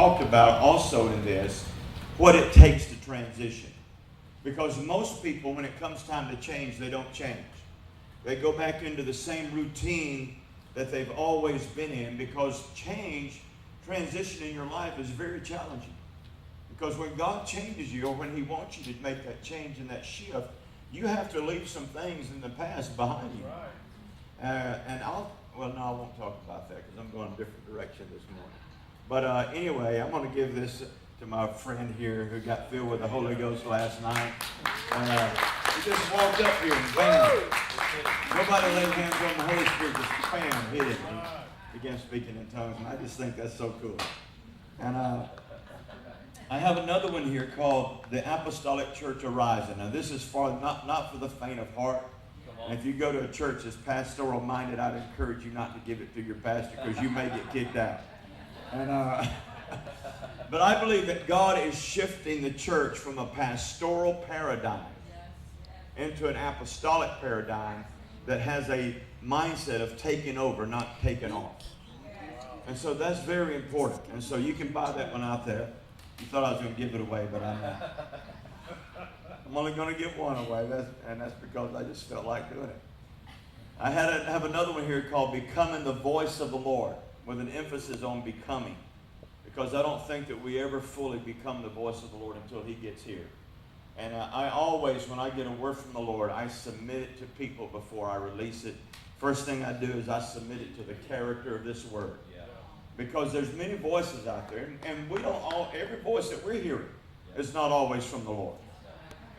talked about also in this what it takes to transition. Because most people, when it comes time to change, they don't change. They go back into the same routine that they've always been in, because transition in your life is very challenging. Because when God changes you, or when He wants you to make that change and that shift, you have to leave some things in the past behind you. And I won't talk about that because I'm going a different direction this morning. But anyway, I'm going to give this to my friend here who got filled with the Holy Ghost last night. He just walked up here and bam. Nobody laid hands on the Holy Spirit, just bam, hit it and began speaking in tongues. And I just think that's so cool. And I have another one here called the Apostolic Church Arising. Now this is for not for the faint of heart. And if you go to a church that's pastoral minded, I'd encourage you not to give it to your pastor because you may get kicked out. And but I believe that God is shifting the church from a pastoral paradigm into an apostolic paradigm that has a mindset of taking over, not taking off. And so that's very important. And so you can buy that one out there. You thought I was going to give it away, but I'm not. I'm only going to give one away, and that's because I just felt like doing it. I have another one here called Becoming the Voice of the Lord, with an emphasis on becoming. Because I don't think that we ever fully become the voice of the Lord until He gets here. And I always, when I get a word from the Lord, I submit it to people before I release it. First thing I do is I submit it to the character of this word. Because there's many voices out there, and every voice that we're hearing is not always from the Lord.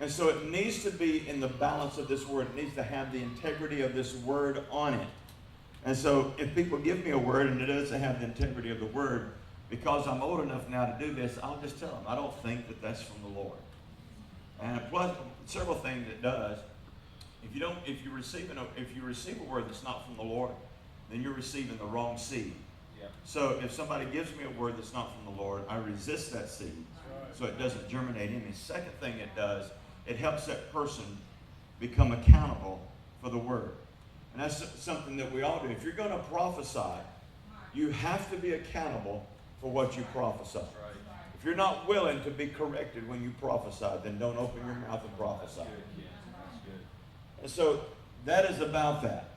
And so it needs to be in the balance of this word. It needs to have the integrity of this word on it. And so if people give me a word and it doesn't have the integrity of the word, because I'm old enough now to do this, I'll just tell them, I don't think that that's from the Lord. And plus, several things it does. If you receive a word that's not from the Lord, then you're receiving the wrong seed. Yeah. So if somebody gives me a word that's not from the Lord, I resist that seed so it doesn't germinate in me. Second thing it does, it helps that person become accountable for the word. And that's something that we all do. If you're going to prophesy, you have to be accountable for what you prophesy. If you're not willing to be corrected when you prophesy, then don't open your mouth and prophesy. And so that is about that.